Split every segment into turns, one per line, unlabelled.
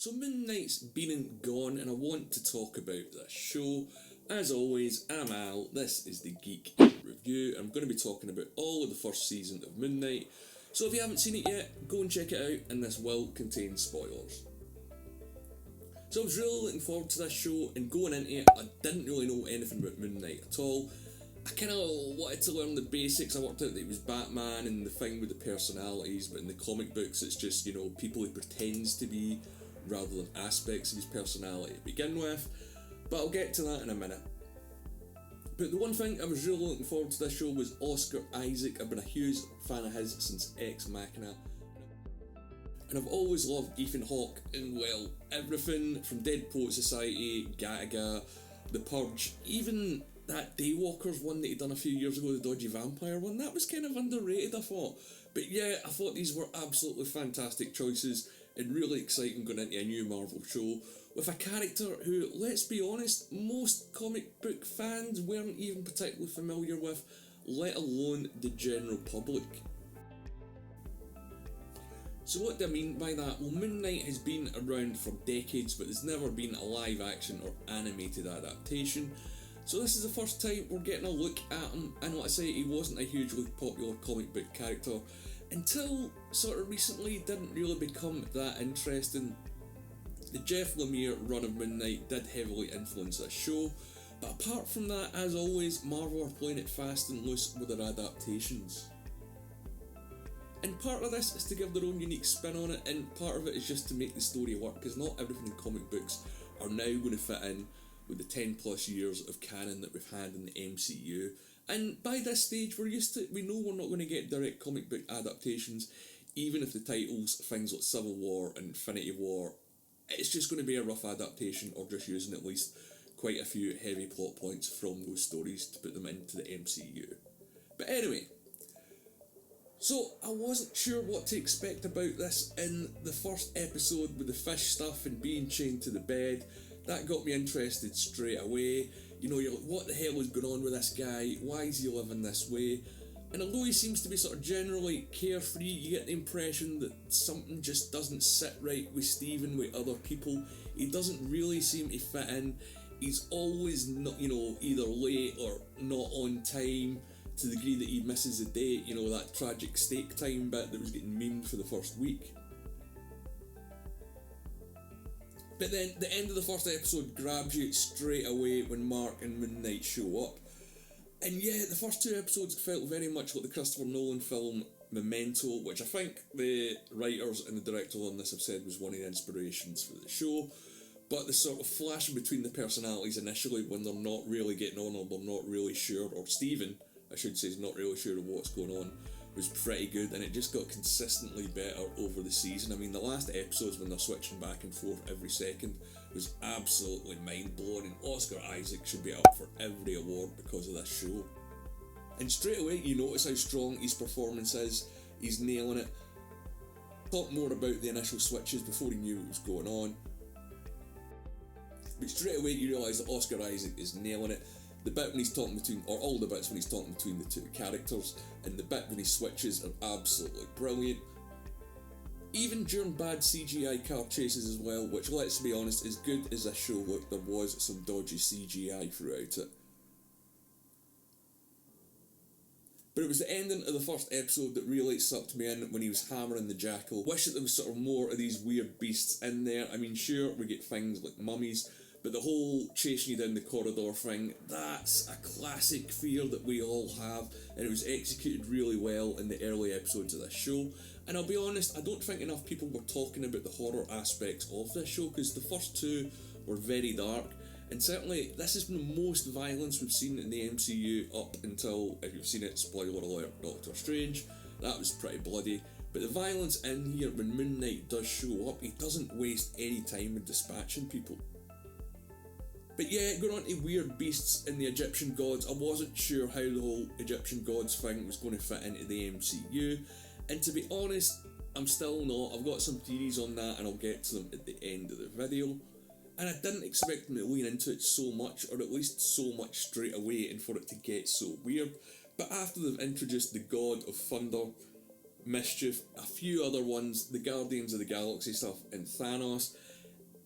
So Moon Knight's been and gone, and I want to talk about this show. As always, I'm Al, this is the Geek review. I'm going to be talking about all of the first season of Moon Knight. So if you haven't seen it yet, go and check it out, and this will contain spoilers. So I was really looking forward to this show, and going into it, I didn't really know anything about Moon Knight at all. I kind of wanted to learn the basics. I worked out that he was Batman and the thing with the personalities, but in the comic books it's just, people he pretends to be rather than aspects of his personality to begin with. But I'll get to that in a minute. But the one thing I was really looking forward to this show was Oscar Isaac. I've been a huge fan of his since Ex Machina. And I've always loved Ethan Hawke in, well, everything from Dead Poet Society, Gattaca, The Purge, even that Daywalkers one that he'd done a few years ago, the Dodgy Vampire one, that was kind of underrated, I thought. But yeah, I thought these were absolutely fantastic choices and really exciting going into a new Marvel show with a character who, let's be honest, most comic book fans weren't even particularly familiar with, let alone the general public. So what do I mean by that? Well, Moon Knight has been around for decades, but there's never been a live action or animated adaptation. So this is the first time we're getting a look at him, and like I say, he wasn't a hugely popular comic book character until sort of recently. Didn't really become that interesting. The Jeff Lemire run of Moon Knight did heavily influence this show, but apart from that, as always, Marvel are playing it fast and loose with their adaptations. And part of this is to give their own unique spin on it, and part of it is just to make the story work, because not everything in comic books are now going to fit in with the 10 plus years of canon that we've had in the MCU. And by this stage we know we're not going to get direct comic book adaptations, even if the titles, things like Civil War and Infinity War, it's just going to be a rough adaptation or just using at least quite a few heavy plot points from those stories to put them into the MCU. But anyway, so I wasn't sure what to expect about this in the first episode with the fish stuff and being chained to the bed. That got me interested straight away. You're like, what the hell is going on with this guy? Why is he living this way? And although he seems to be sort of generally carefree, you get the impression that something just doesn't sit right with Stephen, with other people. He doesn't really seem to fit in. He's always not, either late or not on time, to the degree that he misses a date, that tragic steak time bit that was getting memed for the first week. But then the end of the first episode grabs you straight away when Marc and Moon Knight show up. And yeah, the first two episodes felt very much like the Christopher Nolan film Memento, which I think the writers and the director on this have said was one of the inspirations for the show. But the sort of flashing between the personalities initially when they're not really getting on or they're not really sure, or Stephen, I should say, is not really sure of what's going on, was pretty good, and it just got consistently better over the season. I mean, the last episodes when they're switching back and forth every second was absolutely mind-blowing, and Oscar Isaac should be up for every award because of this show. And straight away you notice how strong his performance is. He's nailing it. Talk more about the initial switches before he knew what was going on, but straight away you realise that Oscar Isaac is nailing it. The bit when he's talking between, or all the bits when he's talking between the two characters, and the bit when he switches are absolutely brilliant. Even during bad CGI car chases as well, which, let's be honest, as good as this show looked, there was some dodgy CGI throughout it. But it was the ending of the first episode that really sucked me in when he was hammering the jackal. Wish that there was sort of more of these weird beasts in there. I mean, sure, we get things like mummies, but the whole chasing you down the corridor thing, that's a classic fear that we all have, and it was executed really well in the early episodes of this show. And I'll be honest, I don't think enough people were talking about the horror aspects of this show, because the first two were very dark, and certainly this has been the most violence we've seen in the MCU up until, if you've seen it, spoiler alert, Doctor Strange. That was pretty bloody. But the violence in here, when Moon Knight does show up, he doesn't waste any time in dispatching people. But yeah, going on to weird beasts and the Egyptian gods, I wasn't sure how the whole Egyptian gods thing was going to fit into the MCU, and to be honest, I'm still not. I've got some theories on that, and I'll get to them at the end of the video. And I didn't expect them to lean into it so much, or at least so much straight away, and for it to get so weird. But after they've introduced the god of thunder, mischief, a few other ones, the Guardians of the Galaxy stuff, and Thanos,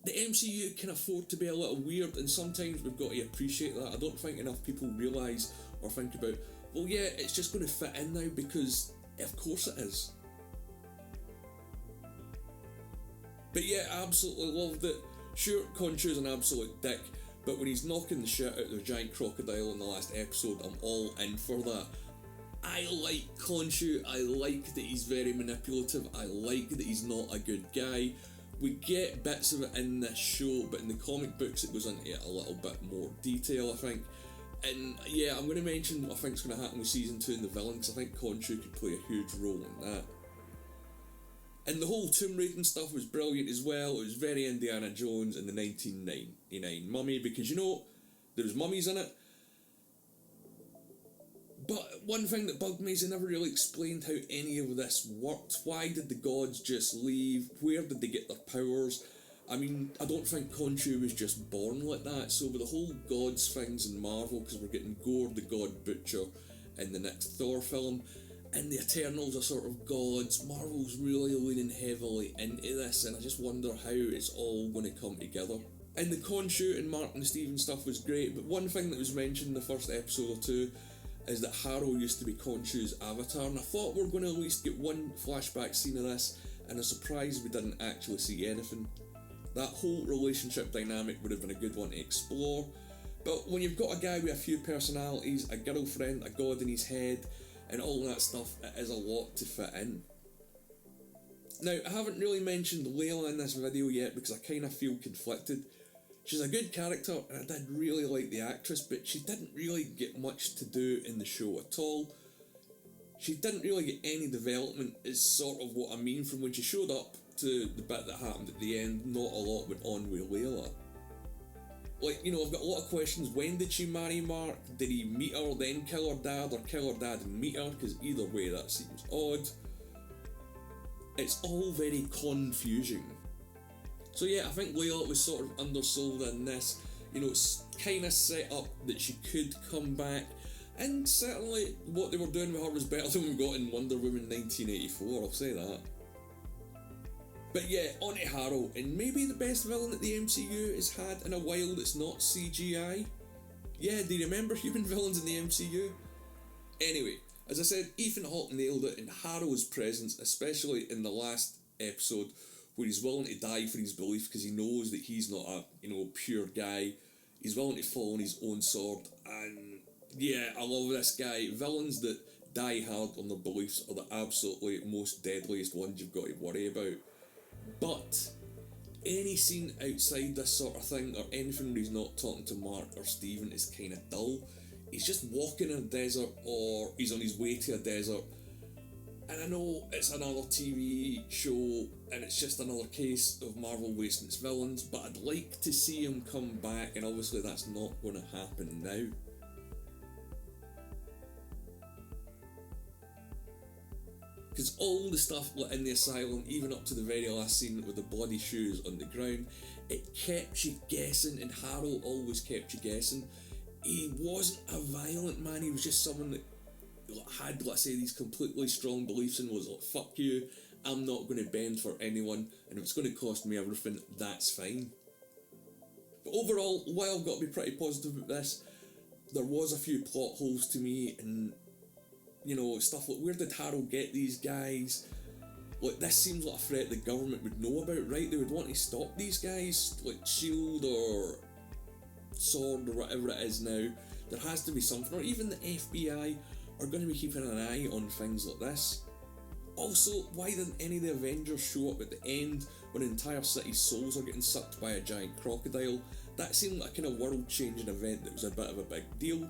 the MCU can afford to be a little weird, and sometimes we've got to appreciate that. I don't think enough people realise or think about, well, yeah, it's just going to fit in now, because of course it is. But yeah, I absolutely loved it. Sure, Khon's an absolute dick, but when he's knocking the shit out of the giant crocodile in the last episode, I'm all in for that. I like Khon. I like that he's very manipulative. I like that he's not a good guy. We get bits of it in this show, but in the comic books it goes into it a little bit more detail, I think. And yeah, I'm going to mention what I think is going to happen with Season 2 and the villain, because I think Khon could play a huge role in that. And the whole tomb raiding stuff was brilliant as well. It was very Indiana Jones and the 1999 Mummy, because, you know, there was mummies in it. But one thing that bugged me is they never really explained how any of this worked. Why did the gods just leave? Where did they get their powers? I mean, I don't think Khon was just born like that. So with the whole gods things in Marvel, because we're getting Gore the God Butcher in the next Thor film, and the Eternals are sort of gods, Marvel's really leaning heavily into this, and I just wonder how it's all going to come together. And the Khon and Marc and Steven stuff was great, but one thing that was mentioned in the first episode or two is that Harrow used to be Khon's avatar, and I thought we were going to at least get one flashback scene of this, and I'm surprised we didn't actually see anything. That whole relationship dynamic would have been a good one to explore, but when you've got a guy with a few personalities, a girlfriend, a god in his head, and all that stuff, it is a lot to fit in. Now, I haven't really mentioned Layla in this video yet because I kind of feel conflicted. She's a good character, and I did really like the actress, but she didn't really get much to do in the show at all. She didn't really get any development, is sort of what I mean, from when she showed up to the bit that happened at the end. Not a lot went on with Layla. Like, you know, I've got a lot of questions. When did she marry Marc? Did he meet her, then kill her dad, or kill her dad and meet her? Because either way, that seems odd. It's all very confusing. So yeah, I think Layla was sort of undersold in this. You know, it's kind of set up that she could come back, and certainly what they were doing with her was better than we got in Wonder Woman 1984, I'll say that. But yeah, on to Harrow, and maybe the best villain that the MCU has had in a while that's not CGI. Yeah, do you remember human villains in the MCU? Anyway, as I said, Ethan Hawke nailed it, and Harrow's presence, especially in the last episode, where he's willing to die for his belief because he knows that he's not a, you know, pure guy. He's willing to fall on his own sword, and yeah, I love this guy. Villains that die hard on their beliefs are the absolutely most deadliest ones you've got to worry about. But any scene outside this sort of thing, or anything where he's not talking to Marc or Steven, is kind of dull. He's just walking in a desert, or he's on his way to a desert. And I know it's another TV show, and it's just another case of Marvel wasting its villains, but I'd like to see him come back, and obviously that's not going to happen now. Because all the stuff in the asylum, even up to the very last scene with the bloody shoes on the ground, it kept you guessing, and Harrow always kept you guessing. He wasn't a violent man, he was just someone that had, let's say, these completely strong beliefs and was like, fuck you, I'm not going to bend for anyone, and if it's going to cost me everything, that's fine. But overall, while I've got to be pretty positive about this, there was a few plot holes to me, and you know, stuff like, where did Harrow get these guys? Like, this seems like a threat the government would know about, right? They would want to stop these guys, like SHIELD or SWORD or whatever it is now. There has to be something, or even the FBI are going to be keeping an eye on things like this. Also, why didn't any of the Avengers show up at the end when an entire city's souls are getting sucked by a giant crocodile? That seemed like a kind of world-changing event that was a bit of a big deal.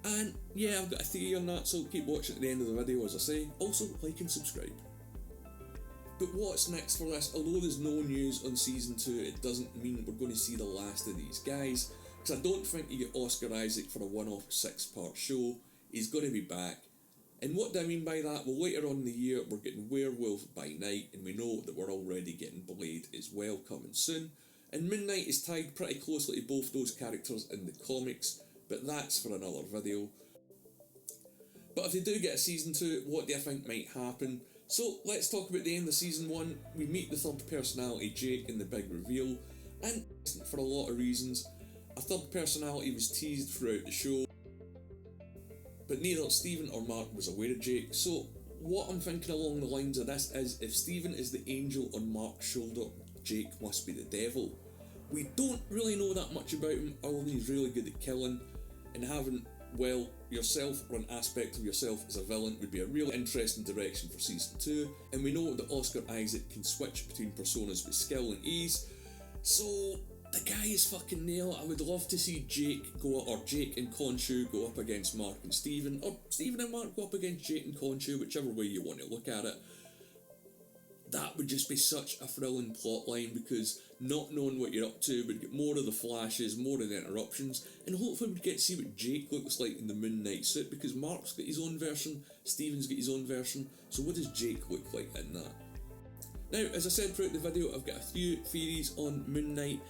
And yeah, I've got a theory on that, so keep watching at the end of the video, as I say. Also, like and subscribe. But what's next for this? Although there's no news on Season 2, it doesn't mean we're going to see the last of these guys, because I don't think you get Oscar Isaac for a one-off 6-part show. He's going to be back. And what do I mean by that? Well, later on in the year, we're getting Werewolf by Night, and we know that we're already getting Blade as well coming soon. And Moon Knight is tied pretty closely to both those characters in the comics, but that's for another video. But if they do get a Season 2, what do I think might happen? So let's talk about the end of season 1. We meet the third personality, Jake, in the big reveal, and for a lot of reasons. A third personality was teased throughout the show, but neither Stephen or Marc was aware of Jake. So what I'm thinking along the lines of this is, if Stephen is the angel on Marc's shoulder, Jake must be the devil. We don't really know that much about him, other than he's really good at killing, and having, well, yourself or an aspect of yourself as a villain would be a really interesting direction for season 2. And we know that Oscar Isaac can switch between personas with skill and ease, so the guy is fucking nail. I would love to see Jake and Khon go up against Marc and Stephen, or Stephen and Marc go up against Jake and Khon, whichever way you want to look at it. That would just be such a thrilling plotline, because not knowing what you're up to would get more of the flashes, more of the interruptions, and hopefully we'd get to see what Jake looks like in the Moon Knight suit, because Marc's got his own version, Stephen's got his own version, so what does Jake look like in that? Now, as I said throughout the video, I've got a few theories on Moon Knight,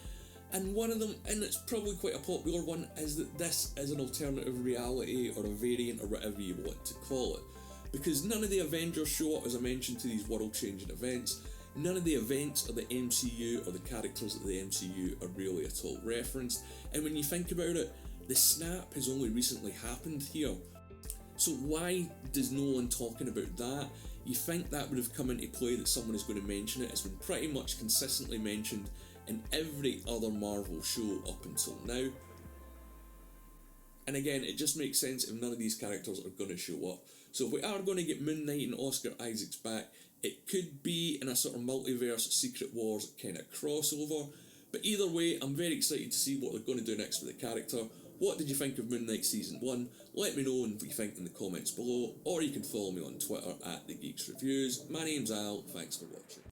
and one of them, and it's probably quite a popular one, is that this is an alternative reality or a variant or whatever you want to call it. Because none of the Avengers show up, as I mentioned, to these world-changing events. None of the events or the MCU or the characters of the MCU are really at all referenced. And when you think about it, the snap has only recently happened here. So why does no one talking about that? You think that would have come into play, that someone is going to mention it. It's been pretty much consistently mentioned in every other Marvel show up until now. And again, it just makes sense if none of these characters are going to show up. So if we are going to get Moon Knight and Oscar Isaac's back, it could be in a sort of multiverse, Secret Wars kind of crossover. But either way, I'm very excited to see what they're going to do next with the character. What did you think of Moon Knight Season 1? Let me know what you think in the comments below, or you can follow me on Twitter at The Geeks Reviews. My name's Al, thanks for watching.